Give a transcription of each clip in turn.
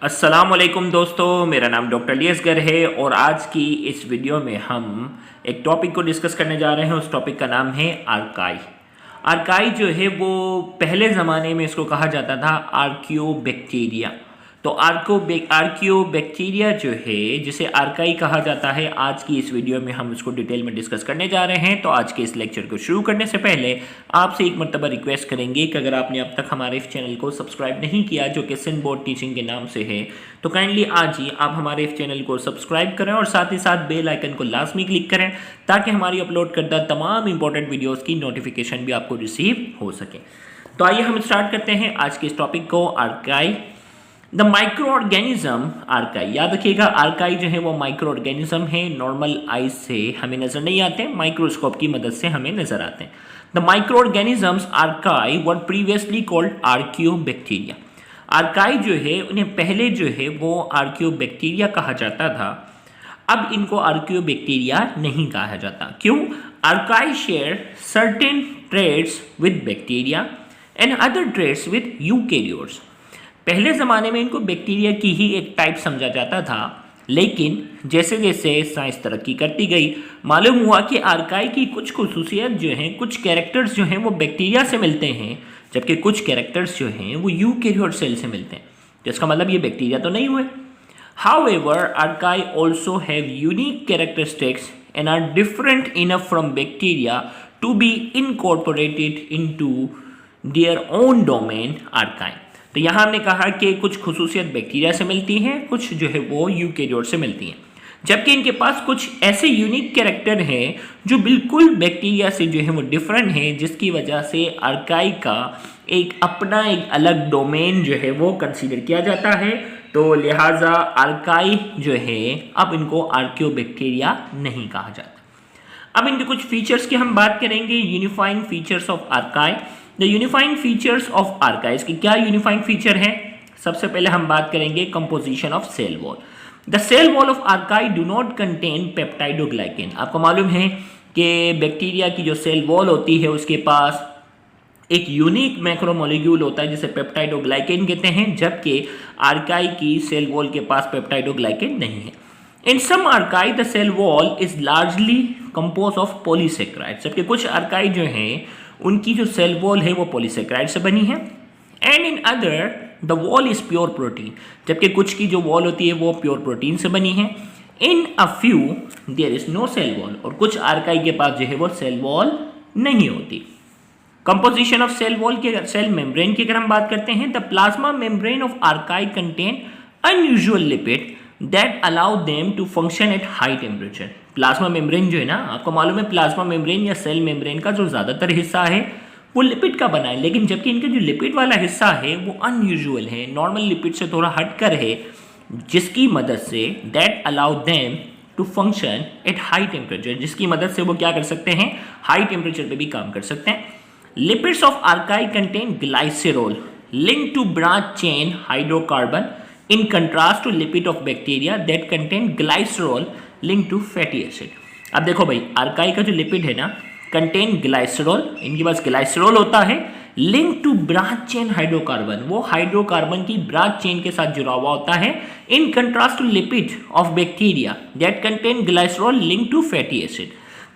अस्सलामुअलैकुम दोस्तों, मेरा नाम डॉक्टर अली है और आज की इस वीडियो में हम एक टॉपिक को डिस्कस करने जा रहे हैं। उस टॉपिक का नाम है आर्काई। आर्काई जो है वो पहले ज़माने में इसको कहा जाता था आर्कियोबैक्टीरिया। तो आर्कियोबैक्टीरिया जो है जिसे आर्काई कहा जाता है, आज की इस वीडियो में हम इसको डिटेल में डिस्कस करने जा रहे हैं। तो आज के इस लेक्चर को शुरू करने से पहले आपसे एक मर्तबा रिक्वेस्ट करेंगे कि अगर आपने अब तक हमारे इस चैनल को सब्सक्राइब नहीं किया जो कि सिंध बोर्ड टीचिंग के नाम से है, तो काइंडली आज ही आप हमारे इस चैनल को सब्सक्राइब करें और साथ ही साथ बेल आइकन को लाजमी क्लिक करें ताकि हमारी अपलोड करदा तमाम इंपॉर्टेंट वीडियोज़ की नोटिफिकेशन भी आपको रिसीव हो सके। तो आइए हम स्टार्ट करते हैं आज के इस टॉपिक को, archaea. The microorganism archaea. याद रखिएगा, आर्काई जो है वो माइक्रो ऑर्गेनिज्म है, नॉर्मल आइज से हमें नजर नहीं आते, माइक्रोस्कोप की मदद से हमें नजर आते हैं। The microorganisms archaea were previously called archaebacteria. Archaea जो है उन्हें पहले जो है वो आर्कियोबैक्टीरिया कहा जाता था, अब इनको आर्कियोबैक्टीरिया नहीं कहा जाता। क्यों? Archaea share certain traits with bacteria and other traits with eukaryotes. पहले ज़माने में इनको बैक्टीरिया की ही एक टाइप समझा जाता था, लेकिन जैसे जैसे साइंस तरक्की करती गई मालूम हुआ कि आर्काई की कुछ खुसूसियत जो हैं, कुछ कैरेक्टर्स जो हैं वो बैक्टीरिया से मिलते हैं, जबकि कुछ कैरेक्टर्स जो हैं वो यूकेरियोट सेल से मिलते हैं। तो इसका मतलब ये बैक्टीरिया तो नहीं हुए। However archaea also have unique characteristics and are different enough from bacteria to be incorporated into their own domain archaea. तो यहाँ हमने कहा कि कुछ खुसूसियत बैक्टीरिया से मिलती हैं, कुछ जो है वो यूकेरियोट से मिलती हैं, जबकि इनके पास कुछ ऐसे यूनिक कैरेक्टर हैं जो बिल्कुल बैक्टीरिया से जो है वो डिफरेंट हैं, जिसकी वजह से आर्काई का एक अपना एक अलग डोमेन जो है वो कंसीडर किया जाता है। तो लिहाजा आर्काई जो है अब इनको आर्कियोबैक्टीरिया नहीं कहा जाता। अब इनके कुछ फीचर्स की हम बात करेंगे। Unifying features of archaea. The unifying features of archaea की क्या यूनिफाइंग फीचर है? सबसे पहले हम बात करेंगे composition of cell wall. The cell wall of archaea do not contain peptidoglycan. आपको मालूम है कि बैक्टीरिया की जो सेल वॉल होती है उसके पास एक यूनिक मैक्रोमोलिक्यूल होता है जिसे पेप्टाइडोग्लाइकेन कहते हैं, जबकि आर्काई की सेल वॉल के पास पेप्टाइडोग्लाइकेन नहीं है। In some archaea the cell wall is largely compose of polysaccharide. जबकि कुछ आर्काई जो हैं उनकी जो सेल वॉल है वो पॉलीसेक्राइड से बनी है। And in other the wall is pure protein. जबकि कुछ की जो वॉल होती है वो प्योर प्रोटीन से बनी है। In a few there is no cell wall. और कुछ आर्काई के पास जो है वो सेल वॉल नहीं होती। कंपोजिशन ऑफ सेल वॉल की, सेल मेम्ब्रेन की अगर हम बात करते हैं, the plasma membrane of archaea contain unusual lipid that allow them to function at high temperature. Plasma membrane जो है ना, आपको मालूम है प्लाज्मा मेम्ब्रेन या सेल मेम्ब्रेन का जो ज़्यादातर हिस्सा है वो लिपिड का बना है, लेकिन जबकि इनका जो लिपिड वाला हिस्सा है वो अनयूजुअल है, नॉर्मल लिपिड से थोड़ा हटकर है, जिसकी मदद से that allow them to function at high temperature, जिसकी मदद से वो क्या कर सकते हैं, हाई टेम्परेचर पे भी काम कर सकते हैं। Lipids of archaea contain glycerol link to branch chain hydrocarbon in contrast to lipid of bacteria that contain glycerol linked to fatty acid। अब देखो भाई, आर्काई का जो लिपिड है ना कंटेन ग्लाइसरॉल, इनके पास ग्लाइसरॉल होता है, link to branch chain hydrocarbon, वो हाइड्रोकार्बन की ब्रांच चेन के साथ जुड़ा हुआ होता है। In contrast to lipid of bacteria that contain glycerol link to fatty acid.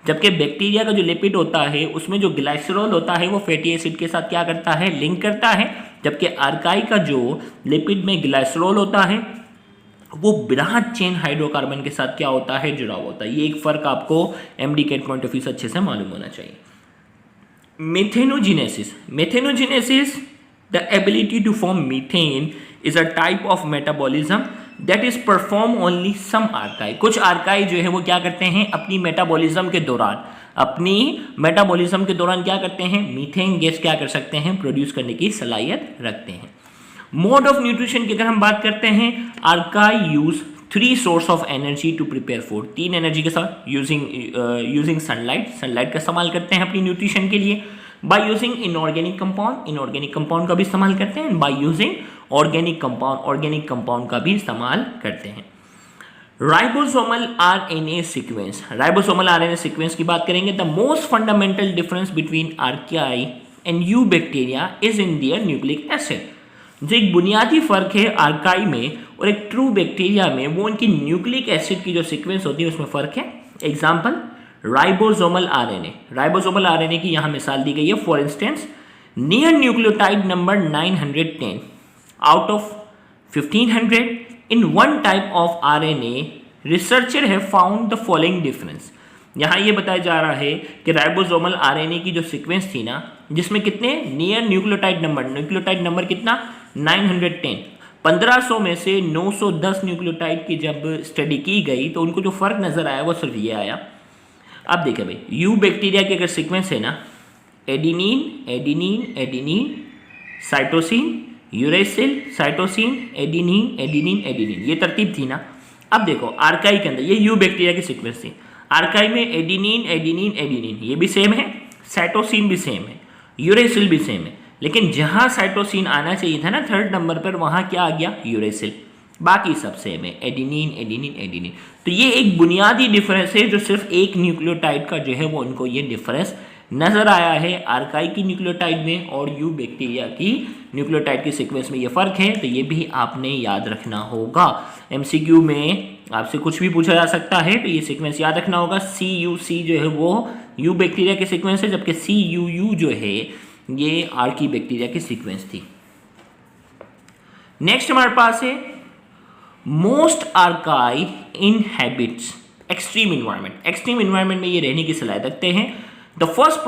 जबकि बैक्टीरिया का जो लिपिड होता है उसमें जो ग्लाइसरॉल होता है वो फैटी एसिड के साथ क्या करता है, लिंक करता है, जबकि आर्काई का जो लिपिड में ग्लाइसरॉल होता है वो ब्रांच चेन हाइड्रोकार्बन के साथ क्या होता है, जुड़ा हुआ होता है। ये एक फर्क आपको एमडी के पॉइंट ऑफ व्यू से अच्छे से मालूम होना चाहिए। Methanogenesis. Methanogenesis, the ability to form methane is a type of metabolism that is perform only some archaea. कुछ आर्काई जो है वो क्या करते हैं, अपनी मेटाबॉलिज्म के दौरान क्या करते हैं, मीथेन गैस क्या कर सकते हैं, प्रोड्यूस करने की सलाहियत रखते हैं। मोड ऑफ न्यूट्रिशन की अगर हम बात करते हैं, archaea use 3 source of energy to prepare food. 3 energy के साथ यूजिंग सनलाइट का इस्तेमाल करते हैं अपनी न्यूट्रिशन के लिए। बाय यूजिंग इनऑर्गेनिक कंपाउंड का भी इस्तेमाल करते हैं। बाय यूजिंग ऑर्गेनिक कंपाउंड का भी इस्तेमाल करते हैं। राइबोसोमल आरएनए सीक्वेंस की बात करेंगे। The most fundamental difference between archaea and eubacteria is in their nucleic acid. जो एक बुनियादी फर्क है आर्काई में और एक ट्रू बैक्टीरिया में, वो उनकी न्यूक्लिक एसिड की जो सीक्वेंस होती है उसमें फ़र्क है। Example ribosomal RNA, ribosomal RNA की यहाँ मिसाल दी गई है। For instance near nucleotide number 910 out of 1500 in one type of RNA researcher have found the following difference. यहाँ ये बताया जा रहा है कि राइबोसोमल आरएनए की जो सीक्वेंस थी ना, जिसमें कितने नियर न्यूक्लियोटाइड नंबर कितना 910, 1500 में से 910 न्यूक्लियोटाइड की जब स्टडी की गई तो उनको जो फर्क नजर आया वो सिर्फ ये आया। अब देखिए भाई, यू बैक्टीरिया की अगर सीक्वेंस है ना, adenine adenine adenine cytosine uracil cytosine adenine adenine adenine, ये तरतीब थी ना। अब देखो आर्काई के अंदर ये यू बैक्टीरिया की सीक्वेंस थी, आर्काई में एडिनिन एडिनिन एडिनिन ये भी सेम है, साइटोसिन भी सेम है, यूरेसिल भी सेम है, लेकिन जहां साइटोसिन आना चाहिए था ना थर्ड नंबर पर, वहां क्या आ गया यूरेसिल। बाकी सब सेम है, एडिनिन एडिनिन एडिनिन। तो ये एक बुनियादी डिफरेंस है जो सिर्फ एक न्यूक्लियोटाइड का जो है वो उनको ये डिफरेंस नजर आया है आर्काई की न्यूक्लियोटाइड में और यू बैक्टीरिया की न्यूक्लियोटाइड की सीक्वेंस में ये फर्क है। तो ये भी आपने याद रखना होगा। एमसीक्यू में आपसे कुछ भी पूछा जा सकता है तो ये सीक्वेंस याद रखना होगा। CUC जो है वो यू बैक्टीरिया की सीक्वेंस है, जबकि CUU जो है ये आर्की बैक्टीरिया की सीक्वेंस थी। नेक्स्ट हमारे पास है most archaea inhabits extreme environment. Extreme environment में ये रहने की सलाहियत रखते हैं। The first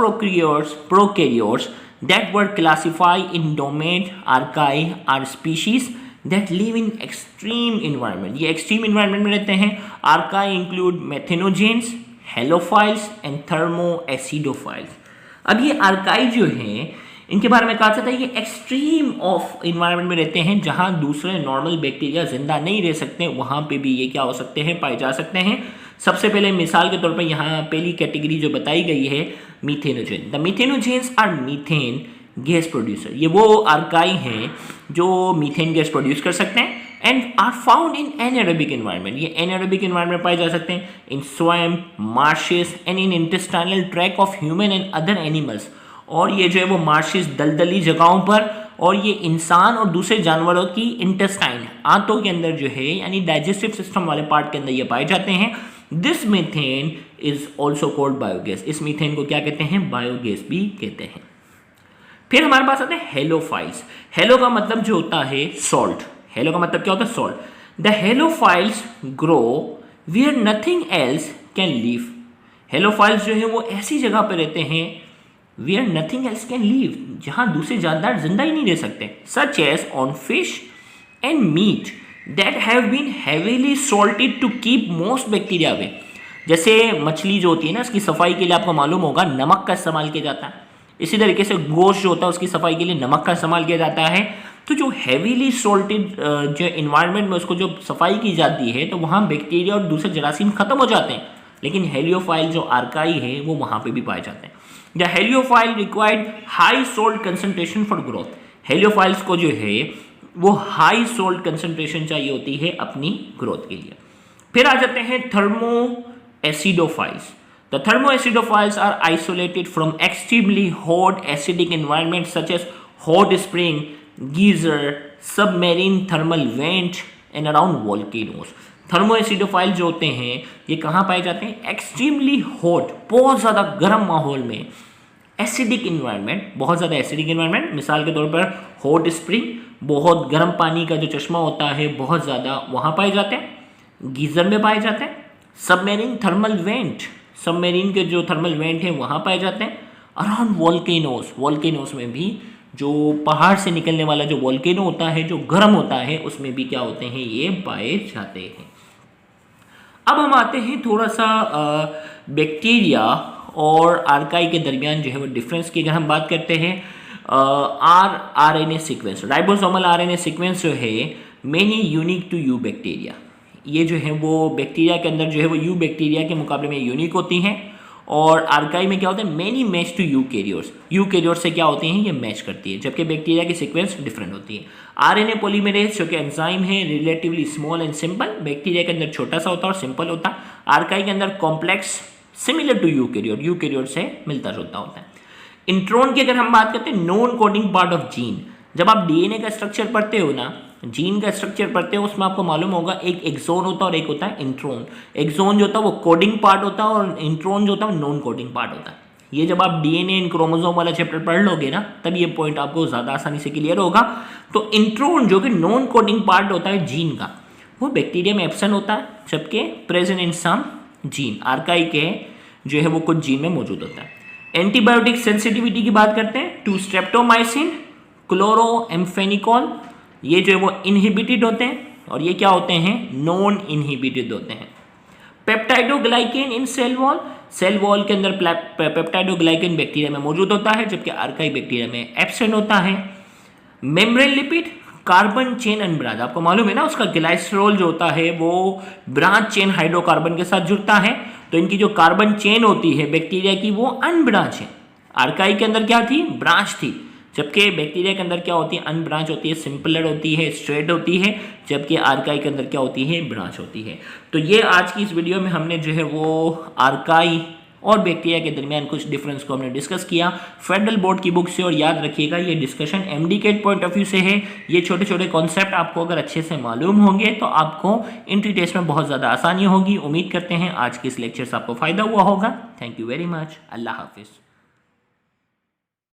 prokaryotes that were classified in domain archaea are species that live in extreme environment। ये extreme environment में रहते हैं। archaea include methanogens, halophiles and thermoacidophiles। अब ये archaea जो हैं इनके बारे में कहा जाता है ये एक्सट्रीम ऑफ इन्वायरमेंट में रहते हैं, जहां दूसरे नॉर्मल बैक्टीरिया जिंदा नहीं रह सकते, वहां पे भी ये क्या हो सकते हैं, पाए जा सकते हैं। सबसे पहले मिसाल के तौर पर यहाँ पहली कैटेगरी जो बताई गई है methanogen. The methanogens are methane gas producer. ये वो आर्काई हैं जो मीथेन गैस प्रोड्यूस कर सकते हैं and are found in anaerobic environment. ये एनारोबिक इन्वायरमेंट पाए जा सकते हैं in swamp, marshes and in intestinal track of human and other animals. और ये जो है वो मार्शेस दलदली जगहों पर, और ये इंसान और दूसरे जानवरों की इंटेस्टाइन आंतों के अंदर जो है यानी डाइजेस्टिव सिस्टम वाले पार्ट के अंदर ये पाए जाते हैं। This methane is also called biogas. इस मीथेन को क्या कहते हैं, बायोगैस भी कहते हैं। फिर हमारे पास आते हैं हेलोफाइल्स। हेलो का मतलब जो होता है सॉल्ट। हेलो का मतलब क्या होता है, salt. The halophiles grow where nothing else can live. Halophiles जो है वो ऐसी जगह पर रहते हैं where nothing else can live, जहां दूसरे जानदार जिंदा ही नहीं रह सकते। Such as on fish and meat that have been heavily salted to keep most bacteria away. जैसे मछली जो होती है ना, उसकी सफाई के लिए आपको मालूम होगा नमक का इस्तेमाल किया जाता है। इसी तरीके से गोश्त जो होता है उसकी सफाई के लिए नमक का इस्तेमाल किया जाता है। तो जो हैवीली सॉल्टेड जो इन्वायरमेंट में उसको जो सफाई की जाती है तो वहाँ बैक्टीरिया और दूसरे जरासीम खत्म हो जाते हैं, लेकिन हेलियोफाइल जो आर्काई है वो वहाँ पे भी पाए जाते हैं। The halophile required high salt concentration for growth. Halophiles को जो है वो हाई सोल्ट कंसंट्रेशन चाहिए होती है अपनी ग्रोथ के लिए। फिर आ जाते हैं thermo acidophiles. The thermoacidophiles are isolated from extremely hot acidic environments such as hot spring, geyser, submarine thermal vent and around volcanoes। थर्मोएसिडोफाइल जो होते हैं ये कहाँ पाए जाते हैं, एक्सट्रीमली हॉट, बहुत ज़्यादा गर्म माहौल में, एसिडिक इन्वायरमेंट, बहुत ज़्यादा एसिडिक इन्वायरमेंट। मिसाल के तौर पर हॉट स्प्रिंग, बहुत गर्म पानी का जो चश्मा होता है बहुत ज़्यादा वहाँ पाए जाते हैं, गीजर में पाए जाते हैं। सबमेरीन थर्मल वेंट, सबमेरीन के जो थर्मल वेंट हैं वहाँ पाए जाते हैं। अराउंड वॉल्केनोस, वॉल्केनोस में भी जो पहाड़ से निकलने वाला जो वॉल्केनो होता है जो गर्म होता है उसमें भी क्या होते हैं, ये पाए जाते हैं। अब हम आते हैं थोड़ा सा बैक्टीरिया और आर्काई के दरमियान जो है वो डिफरेंस की अगर हम बात करते हैं। RNA sequence, ribosomal RNA sequence जो है many unique to you bacteria. ये जो है वो बैक्टीरिया के अंदर जो है वो यू बैक्टीरिया के मुकाबले में यूनिक होती हैं। और आर्काई में क्या होता है, many match to eukaryotes. Eukaryotes से क्या होती हैं, ये मैच करती है, जबकि बैक्टीरिया की सीक्वेंस डिफरेंट होती है। आरएनए पॉलीमरेज जो कि एंजाइम है relatively small and simple, bacteria के अंदर छोटा सा होता है और सिंपल होता है। आर्काई के अंदर complex similar to eukaryote, eukaryote से मिलता जुलता होता है। इंट्रॉन की अगर हम बात करते हैं, non coding part of gene. जब आप डीएनए का स्ट्रक्चर पढ़ते हो ना, जीन का स्ट्रक्चर पढ़ते हो, उसमें आपको मालूम होगा एक एक्सोन होता है और एक होता है इंट्रोन। एक्सोन जो होता है वो कोडिंग पार्ट होता है और इंट्रोन जो होता है वो नॉन कोडिंग पार्ट होता है। ये जब आप डीएनए इन क्रोमोसोम वाला चैप्टर पढ़ लोगे ना, तब ये पॉइंट आपको ज़्यादा आसानी से क्लियर होगा। तो इंट्रोन जो कि नॉन कोडिंग पार्ट होता है जीन का, वो बैक्टीरिया में एब्सेंट होता है, जबकि प्रेजेंट इन सम जीन, आर्काई के जो है वो कुछ जीन में मौजूद होता है। एंटीबायोटिक सेंसिटिविटी की बात करते हैं, टू स्ट्रेप्टोमाइसिन, क्लोरोएम्फेनिकोल, ये जो है वो इनहिबिटेड होते हैं और ये क्या होते हैं, नॉन इनहिबिटेड होते हैं। पेप्टाइडोग्लाइकेन इन सेल वॉल के अंदर पेप्टाइडोग्लाइकेन बैक्टीरिया में मौजूद होता है, जबकि आर्काई बैक्टीरिया में एब्सेंट होता है। Membrane lipid, carbon chain unbranch, आपको मालूम है ना उसका ग्लाइसरॉल जो होता है वो ब्रांच चेन हाइड्रोकार्बन के साथ जुड़ता है, तो इनकी जो कार्बन चेन होती है बैक्टीरिया की वो अनब्रांच है। आर्काई के अंदर क्या थी, ब्रांच थी, जबकि बैक्टीरिया के अंदर क्या होती है, अनब्रांच होती है, सिंपलर होती है, स्ट्रेट होती है, जबकि आर्काई के अंदर क्या होती है, ब्रांच होती है। तो ये आज की इस वीडियो में हमने जो है वो आर्काई और बैक्टीरिया के दरमियान कुछ डिफरेंस को हमने डिस्कस किया फेडरल बोर्ड की बुक से। और याद रखिएगा ये डिस्कशन एमडी के पॉइंट ऑफ व्यू से है। ये छोटे छोटे कॉन्सेप्ट आपको अगर अच्छे से मालूम होंगे तो आपको एंट्री टेस्ट में बहुत ज़्यादा आसानी होगी। उम्मीद करते हैं आज के इस लेक्चर से आपको फ़ायदा हुआ होगा। Thank you very much. अल्लाह हाफिज़।